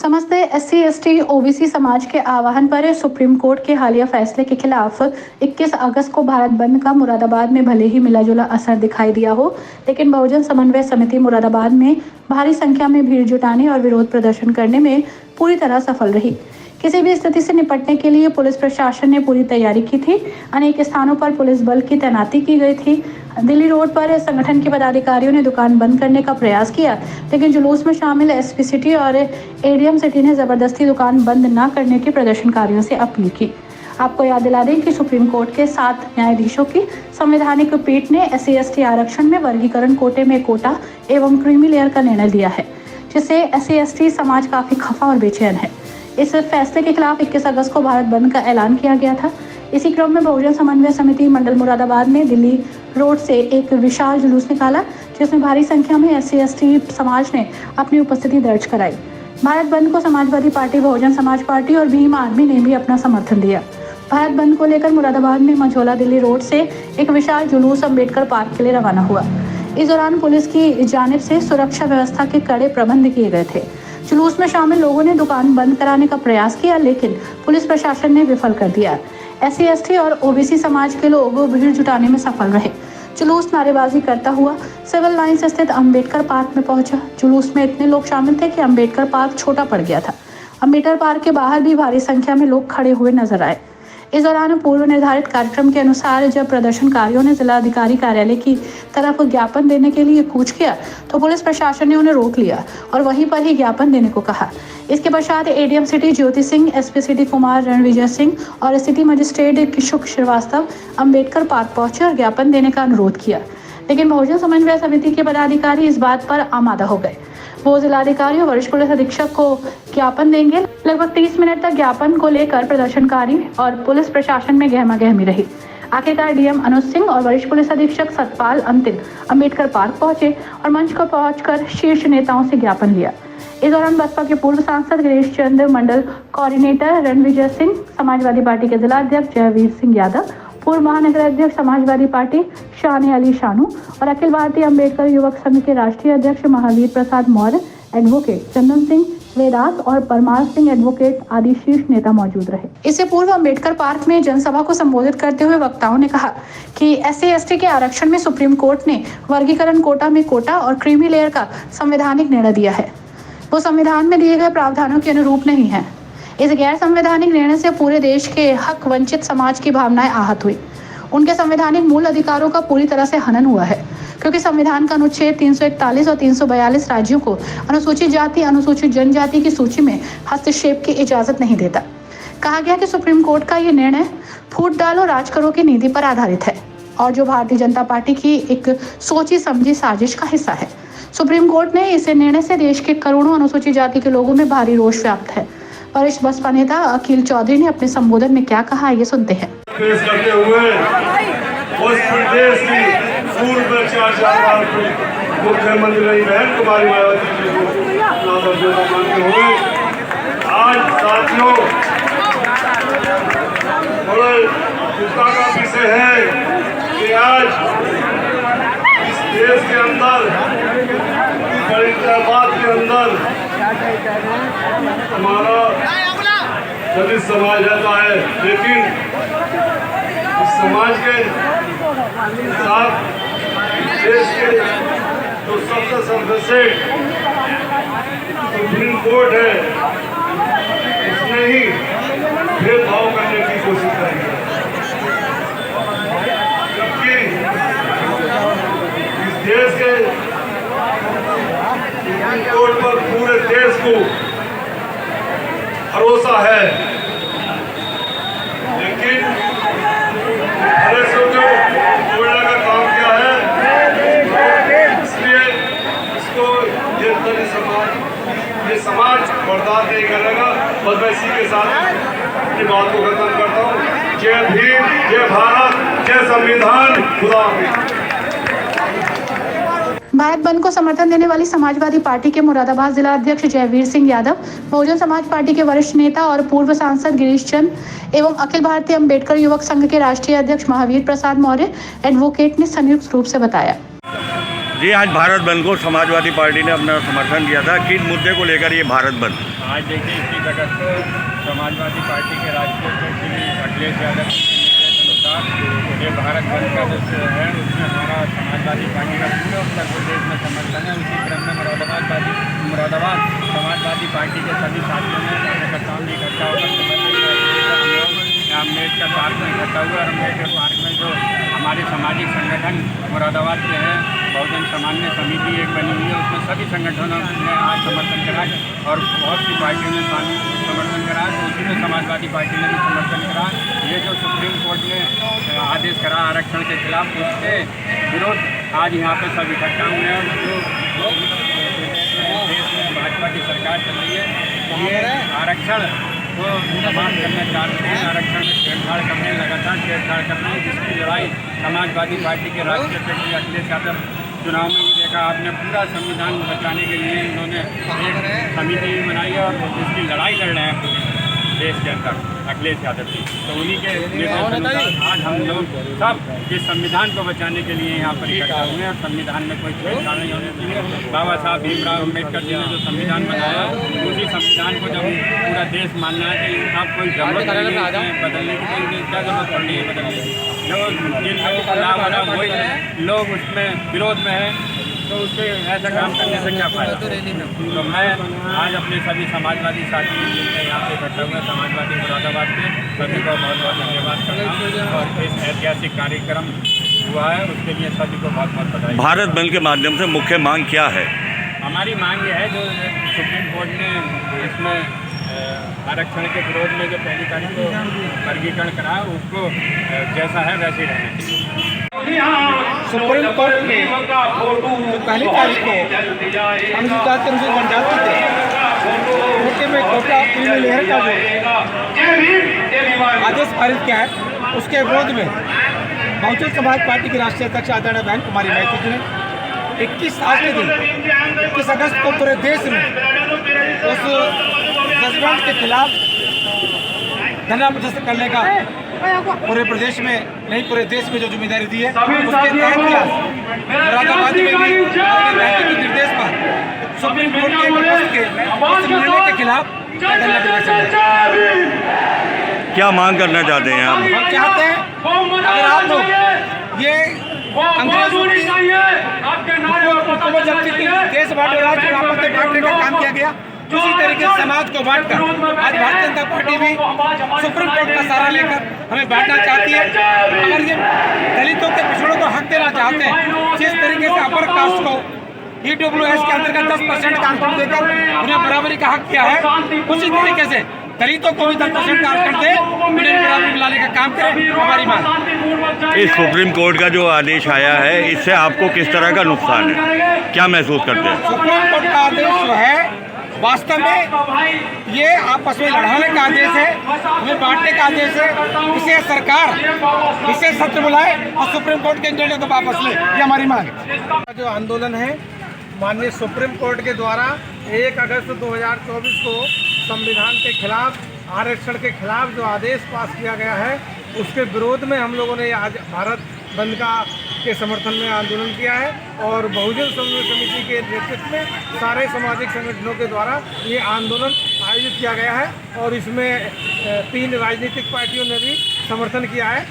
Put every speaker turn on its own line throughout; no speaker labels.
समस्त SC ST OBC समाज के आह्वान पर सुप्रीम कोर्ट के हालिया फैसले के खिलाफ 21 अगस्त को भारत बंद का मुरादाबाद में भले ही मिला जुला असर दिखाई दिया हो, लेकिन बहुजन समन्वय समिति मुरादाबाद में भारी संख्या में भीड़ जुटाने और विरोध प्रदर्शन करने में पूरी तरह सफल रही। किसी भी स्थिति से निपटने के लिए पुलिस प्रशासन ने पूरी तैयारी की थी। अनेक स्थानों पर पुलिस बल की तैनाती की गई थी। दिल्ली रोड पर संगठन के पदाधिकारियों ने दुकान बंद करने का प्रयास किया, लेकिन जुलूस में शामिल एसपी सिटी और एडीएम सिटी ने जबरदस्ती दुकान बंद न करने की प्रदर्शनकारियों से अपील की। आपको याद दिला दें कि सुप्रीम कोर्ट के 7 न्यायाधीशों की संवैधानिक पीठ ने एससी एसटी आरक्षण में वर्गीकरण कोटे में कोटा एवं क्रीमी लेयर का निर्णय लिया है, जिससे एससी एसटी समाज काफी खफा और बेचैन है। इस फैसले के खिलाफ 21 अगस्त को भारत बंद का ऐलान किया गया था। इसी क्रम में बहुजन समन्वय समिति मंडल मुरादाबाद ने दिल्ली रोड से एक विशाल जुलूस निकाला, जिसमें भारी संख्या में एससी एसटी समाज ने अपनी उपस्थिति दर्ज कराई। भारत बंद को समाजवादी पार्टी, बहुजन समाज पार्टी और भीम आर्मी ने भी अपना समर्थन दिया। भारत बंद को लेकर मुरादाबाद में मझौला दिल्ली रोड से एक विशाल जुलूस अम्बेडकर पार्क के लिए रवाना हुआ। इस दौरान पुलिस की जानिब से सुरक्षा व्यवस्था के कड़े प्रबंध किए गए थे। जुलूस में शामिल लोगों ने दुकान बंद कराने का प्रयास किया, लेकिन पुलिस प्रशासन ने विफल कर दिया। एससी एसटी और ओबीसी समाज के लोग भीड़ जुटाने में सफल रहे। जुलूस नारेबाजी करता हुआ सिविल लाइंस स्थित अम्बेडकर पार्क में पहुंचा। जुलूस में इतने लोग शामिल थे कि अम्बेडकर पार्क छोटा पड़ गया था। अम्बेडकर पार्क के बाहर भी भारी संख्या में लोग खड़े हुए नजर आए। इस दौरान पूर्व निर्धारित कार्यक्रम के अनुसार जब प्रदर्शनकारियों ने जिलाधिकारी कार्यालय की तरफ ज्ञापन देने के लिए कूच किया, तो पुलिस प्रशासन ने उन्हें रोक लिया और वहीं पर ही ज्ञापन देने को कहा। इसके पश्चात ADM city Jyoti Singh, SP city Kumar Ranvijay Singh और city magistrate Kishuk Shrivastava Ambedkar park पहुंचे और ज्ञापन देने का अनुरोध किया, लेकिन बहुजन समन्वय समिति के पदाधिकारी इस बात पर आमादा हो गए। वो जिलाधिकारी और वरिष्ठ पुलिस अधीक्षक को ज्ञापन देंगे। लगभग 30 मिनट तक ज्ञापन को लेकर प्रदर्शनकारी और पुलिस प्रशासन में गहमा गहमी रही। आखिरकार डीएम अनुज सिंह और वरिष्ठ पुलिस अधीक्षक सतपाल अंतिल अम्बेडकर पार्क पहुंचे और मंच को पहुंचकर शीर्ष नेताओं से ज्ञापन लिया। इस दौरान बसपा के पूर्व सांसद गिरीश चंद्र, मंडल कोऑर्डिनेटर रणविजय सिंह, समाजवादी पार्टी के जिला अध्यक्ष जयवीर सिंह यादव, पूर्व महानगर अध्यक्ष समाजवादी पार्टी शान अली शानू और अखिल भारतीय अम्बेडकर युवक संघ के राष्ट्रीय अध्यक्ष महावीर प्रसाद मौर्य, एडवोकेट चंदन सिंह वेदास और परमार सिंह एडवोकेट आदि शीर्ष नेता मौजूद रहे। इससे पूर्व अम्बेडकर पार्क में जनसभा को संबोधित करते हुए वक्ताओं ने कहा कि एससी एसटी के आरक्षण में सुप्रीम कोर्ट ने वर्गीकरण कोटा में कोटा और क्रीमी लेयर का संवैधानिक निर्णय दिया है। वो संविधान में दिए गए प्रावधानों के अनुरूप नहीं है। इस गैर संवैधानिक निर्णय से पूरे देश के हक वंचित समाज की भावनाएं आहत हुई। उनके संवैधानिक मूल अधिकारों का पूरी तरह से हनन हुआ है, क्योंकि संविधान का अनुच्छेद 341 और 342 राज्यों को अनुसूचित जाति, अनुसूचित जनजाति की सूची में हस्तक्षेप की इजाजत नहीं देता। कहा गया कि सुप्रीम कोर्ट का ये निर्णय फूट डालो राज करो की नीति पर आधारित है और जो भारतीय जनता पार्टी की एक सोची समझी साजिश का हिस्सा है। सुप्रीम कोर्ट ने इस निर्णय से देश के करोड़ों अनुसूचित जाति के लोगों में भारी रोष व्याप्त है। वरिष्ठ बसपा नेता अखिल चौधरी ने अपने संबोधन में क्या कहा, ये सुनते हैं।
पेश करते हुए उस प्रदेश की पूर्व मुख्यमंत्री रही बहन कुमारी मायावती जी को मानते हुए आज साथियों बड़े चिंता का विषय है कि आज इस देश के अंदर, बड़ी तादाद के अंदर हमारा दलित समाज रहता है, लेकिन इस समाज के साथ देश के जो सबसे सर्वश्रेष्ठ सुप्रीम कोर्ट है, उसने ही भेदभाव करने की कोशिश करी है। जबकि इस देश के सुप्रीम कोर्ट पर पूरे देश को भरोसा है, लेकिन तोड़ने का काम क्या है, इसलिए इसको ये समाज बर्दाश्त नहीं करेगा। बस मैं इसी के साथ अपनी बात को खत्म करता हूँ। जय भीम, जय भारत, जय संविधान, खुदा हाफिज।
भारत बंद को समर्थन देने वाली समाजवादी पार्टी के मुरादाबाद जिला अध्यक्ष जयवीर सिंह यादव, बहुजन समाज पार्टी के वरिष्ठ नेता और पूर्व सांसद गिरीश चंद एवं अखिल भारतीय अम्बेडकर युवक संघ के राष्ट्रीय अध्यक्ष महावीर प्रसाद मौर्य, एडवोकेट ने संयुक्त रूप से बताया।
जी, आज भारत बंद को समाजवादी पार्टी ने अपना समर्थन दिया था। किस मुद्दे को लेकर ये भारत बंद?
आज देखिए 21 अगस्त को समाजवादी पार्टी के राष्ट्रीय अध्यक्ष श्री अखिलेश यादव के निर्देश अनुसार ये भारत बंद का जो है उसमें हमारा समाजवादी पार्टी का पूरे उत्तर प्रदेश में समर्थन है। उसी क्रम में मुरादाबाद समाजवादी पार्टी के सभी साथियों ने कार्यकर्ताओं ने इकट्ठा होकर अम्बेडकर पार्क में इकट्ठा हुआ और अम्बेडकर पार्क में जो हमारे सामाजिक संगठन मुरादाबाद के हैं, बहुजन सामान्य समिति एक बनी हुई है, उसमें सभी संगठनों ने आज समर्थन करा और बहुत सी पार्टियों ने समर्थन करा। तो उसी में समाजवादी पार्टी ने भी समर्थन करा। ये जो सुप्रीम कोर्ट ने आदेश करा आरक्षण के खिलाफ, उसके विरोध आज यहाँ पे सब इकट्ठा हुए हैं। जो देश में भाजपा की सरकार चल रही है, ये आरक्षण को समाप्त करना चाहते हैं। आरक्षण में छेड़छाड़ करने लगातार छेड़छाड़ कर रहे हैं, जिसकी लड़ाई समाजवादी पार्टी के राष्ट्रीय अध्यक्ष अखिलेश यादव चुनाव में भी देखा आपने, पूरा संविधान बचाने के लिए इन्होंने एक समिति बनाई है और इसकी लड़ाई लड़ रहे हैं देश के अंदर अखिलेश यादव जी। तो उन्हीं के निर्देश आज हम लोग सब इस संविधान को बचाने के लिए यहाँ पर इकट्ठा हुए हैं। संविधान में कोई छेड़छाड़ नहीं होने चाहिए। बाबा साहब भीमराव अम्बेडकर जी ने जो संविधान बनाया, उसी संविधान को जब पूरा देश मानना है कि अब कोई जरूरत नहीं है बदलने की, कोई क्या जरूरत पड़ रही है बदलने की। जो जिन लोगों को लाभ हो रहा है वही लोग उसमें विरोध में हैं, तो उससे ऐसा काम करने से क्या फायदा। तो मैं आज अपने सभी समाजवादी साथी जिनके यहाँ पे इकट्ठा हुए समाजवादी मुरादाबाद के सभी को बहुत बहुत धन्यवाद करता हूँ। और इस ऐतिहासिक कार्यक्रम हुआ है उसके लिए सभी को बहुत बहुत बधाई।
भारत बंद के माध्यम से मुख्य मांग क्या है?
हमारी मांग ये है जो सुप्रीम कोर्ट ने इसमें आरक्षण के विरोध में जो पहली तारीख को वर्गीकरण करा उसको जैसा है वैसे ही रहना चाहिए।
सुप्रीम कोर्ट ने जो पहली तारीख को अनुसूचित के जनजाति थे में कोटा क्रीमी लेयर का जो आदेश पारित किया है, उसके विरोध में बहुजन समाज पार्टी की राष्ट्रीय अध्यक्ष आदरणीय बहन कुमारी महतो जी ने 21 अगस्त को पूरे देश में उस जजमेंट के खिलाफ धरना प्रदर्शन करने का पूरे प्रदेश में नहीं पूरे देश में जो जिम्मेदारी दी है, उसके तहत मुरादाबाद में भी के निर्देश पर सुप्रीम कोर्ट के निर्णय के खिलाफ धरना प्रदर्शन है।
क्या मांग करना चाहते हैं आप?
हम चाहते हैं अगर आप लोग ये अंग्रेजों की जब्ती की देश बांटे राज्य बांटने का काम किया गया, उसी तरीके से समाज को बांटकर आज भारतीय जनता पार्टी भी सुप्रीम कोर्ट का सहारा लेकर हमें बांटना चाहती है। अगर ये दलितों के पिछड़ों को हक देना चाहते हैं, जिस तरीके से अपर कास्ट को EWS के अंतर्गत 10% का आरक्षण देकर उन्हें बराबरी का हक किया है, उसी तरीके से दलितों को भी 10% का आरक्षण दे, उन्हें बराबरी लाने का काम करें, हमारी मांग।
इस सुप्रीम कोर्ट का जो आदेश आया है, इससे आपको किस तरह का नुकसान है, क्या महसूस करते हैं?
सुप्रीम कोर्ट का आदेश जो है वास्तव में ये आपस में लड़ाने का आदेश है, हमें बांटने का आदेश है। इसे सरकार विशेष सत्र बुलाए और सुप्रीम कोर्ट के निर्णय को वापस ले, ये हमारी मांग है। जो आंदोलन है माननीय सुप्रीम कोर्ट के द्वारा 1 अगस्त 2024 को संविधान के खिलाफ आरक्षण के खिलाफ जो आदेश पास किया गया है, उसके विरोध में हम लोगों ने आज भारत बंद के समर्थन में आंदोलन किया है और बहुजन समिति के नेतृत्व में सारे सामाजिक संगठनों के द्वारा ये आंदोलन आयोजित किया गया है। और इसमें 3 राजनीतिक पार्टियों ने भी समर्थन किया है,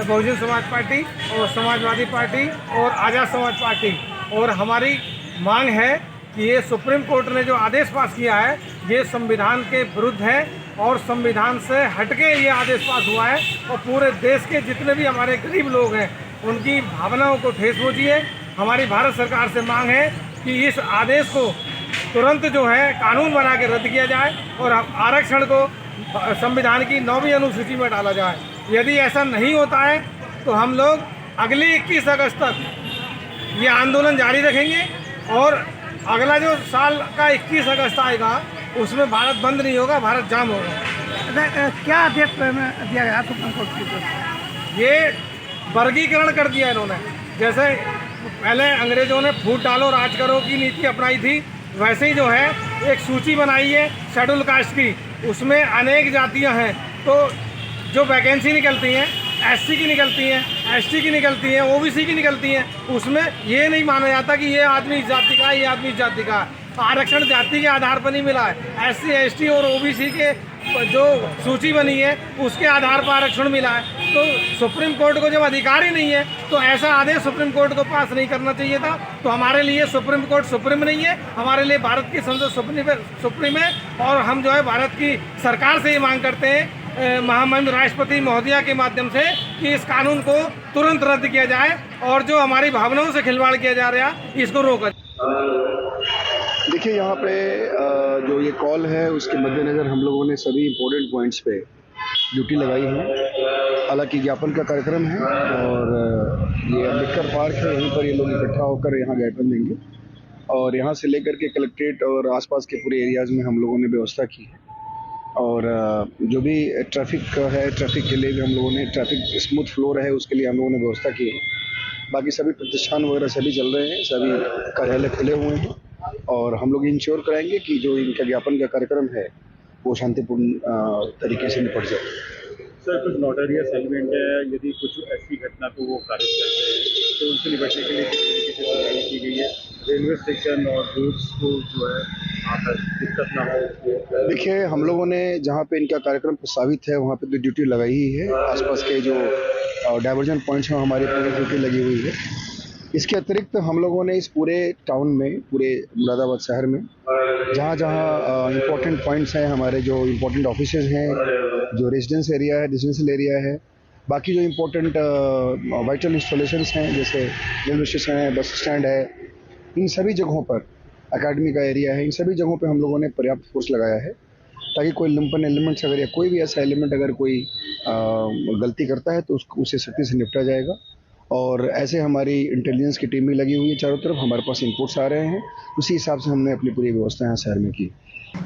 बहुजन समाज पार्टी और समाजवादी पार्टी और आज़ाद समाज पार्टी। और हमारी मांग है कि ये सुप्रीम कोर्ट ने जो आदेश पास किया है, ये संविधान के विरुद्ध है और संविधान से हटके ये आदेश पास हुआ है और पूरे देश के जितने भी हमारे गरीब लोग हैं उनकी भावनाओं को ठेस पहुंची है। हमारी भारत सरकार से मांग है कि इस आदेश को तुरंत जो है कानून बना के रद्द किया जाए और आरक्षण को संविधान की 9वीं अनुसूची में डाला जाए। यदि ऐसा नहीं होता है तो हम लोग अगली 21 अगस्त तक ये आंदोलन जारी रखेंगे और अगला जो साल का 21 अगस्त आएगा उसमें भारत बंद नहीं होगा, भारत जाम होगा। क्या आदेश दिया गया सुप्रीम कोर्ट की तरफ से? ये वर्गीकरण कर दिया इन्होंने, जैसे पहले अंग्रेजों ने फूट डालो राज करो की नीति अपनाई थी, वैसे ही जो है एक सूची बनाई है शेड्यूल कास्ट की, उसमें अनेक जातियां हैं, तो जो वैकेंसी निकलती हैं SC की निकलती हैं, ST की निकलती हैं, OBC की निकलती हैं, उसमें ये नहीं माना जाता कि ये आदमी इस जाति का है, ये आदमी इस जाति का है। आरक्षण जाति के आधार पर नहीं मिला है। SC, ST और OBC के जो सूची बनी है उसके आधार पर आरक्षण मिला है। तो सुप्रीम कोर्ट को जब अधिकार ही नहीं है तो ऐसा आदेश सुप्रीम कोर्ट को पास नहीं करना चाहिए था। तो हमारे लिए सुप्रीम कोर्ट सुप्रीम नहीं है, हमारे लिए भारत की संसद सुप्रीम है। और हम जो है भारत की सरकार से ये मांग करते हैं महामहिम राष्ट्रपति महोदया के माध्यम से कि इस कानून को तुरंत रद्द किया जाए और जो हमारी भावनाओं से खिलवाड़ किया जा रहा है इसको रोका जाए।
देखिए, यहाँ पे जो ये कॉल है उसके मद्देनज़र हम लोगों ने सभी इम्पोर्टेंट पॉइंट्स पे ड्यूटी लगाई है। हालांकि ज्ञापन का कार्यक्रम है और ये अम्बेडकर पार्क है, यहीं पर ये लोग इकट्ठा होकर यहाँ ज्ञापन देंगे और यहाँ से लेकर के कलेक्ट्रेट और आसपास के पूरे एरियाज़ में हम लोगों ने व्यवस्था की है। और जो भी ट्रैफिक है, ट्रैफिक के लिए भी हम लोगों ने ट्रैफिक स्मूथ फ्लो रहे उसके लिए हम लोगों ने व्यवस्था की है। बाकी सभी प्रतिष्ठान वगैरह सभी चल रहे हैं, सभी कार्यालय खुले हुए हैं और हम लोग इंश्योर कराएंगे कि जो इनका ज्ञापन का कार्यक्रम है वो शांतिपूर्ण तरीके से निपट जाए।
सर, कुछ नोटरियस एलिमेंट है, यदि कुछ ऐसी घटना को वो खारिज करते हैं तो उनसे निपटने के लिए किस तरीके से तैयारी की गई है? रेलवे स्टेशन और रूट्स को जो है वहाँ पर दिक्कत ना हो।
देखिए, हम लोगों ने जहाँ पे इनका कार्यक्रम प्रस्तावित है वहाँ पे तो ड्यूटी लगाई ही है। आसपास के जो डाइवर्जन पॉइंट्स हैं हमारी पूरी ड्यूटी लगी हुई है। इसके अतिरिक्त हम लोगों ने इस पूरे टाउन में, पूरे मुरादाबाद शहर में जहाँ जहाँ इम्पोर्टेंट पॉइंट्स हैं, हमारे जो इम्पोर्टेंट ऑफिसेज हैं, जो रेजिडेंस एरिया है, रेजिडेंशियल एरिया है, बाकी जो इम्पोर्टेंट वाइटल इंस्टॉलेशंस हैं जैसे रेलवे स्टेशन है, बस स्टैंड है, इन सभी जगहों पर, एकेडमी का एरिया है, इन सभी जगहों पर हम लोगों ने पर्याप्त फोर्स लगाया है ताकि कोई लंपन एलिमेंट्स अगर या कोई भी ऐसा एलिमेंट अगर कोई गलती करता है तो उसे सख्ती से निपटा जाएगा। और ऐसे हमारी इंटेलिजेंस की टीम भी लगी हुई है चारों तरफ, हमारे पास इनपुट्स आ रहे हैं, उसी हिसाब से हमने अपनी पूरी व्यवस्था यहाँ शहर में की।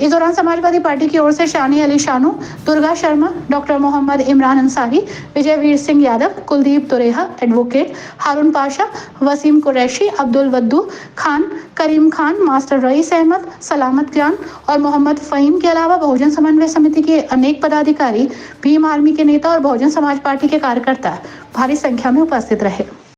इस दौरान समाजवादी पार्टी की ओर से शानी अली शानू, दुर्गा शर्मा, डॉक्टर मोहम्मद इमरान अंसारी, विजय वीर सिंह यादव, कुलदीप तुरेहा, एडवोकेट हारून पाशा, वसीम कुरैशी, अब्दुल वद्दू खान, करीम खान, मास्टर रईस अहमद, सलामत जान और मोहम्मद फ़हीम के अलावा बहुजन समन्वय समिति के अनेक पदाधिकारी, भीम आर्मी के नेता और बहुजन समाज पार्टी के कार्यकर्ता भारी संख्या में उपस्थित रहे।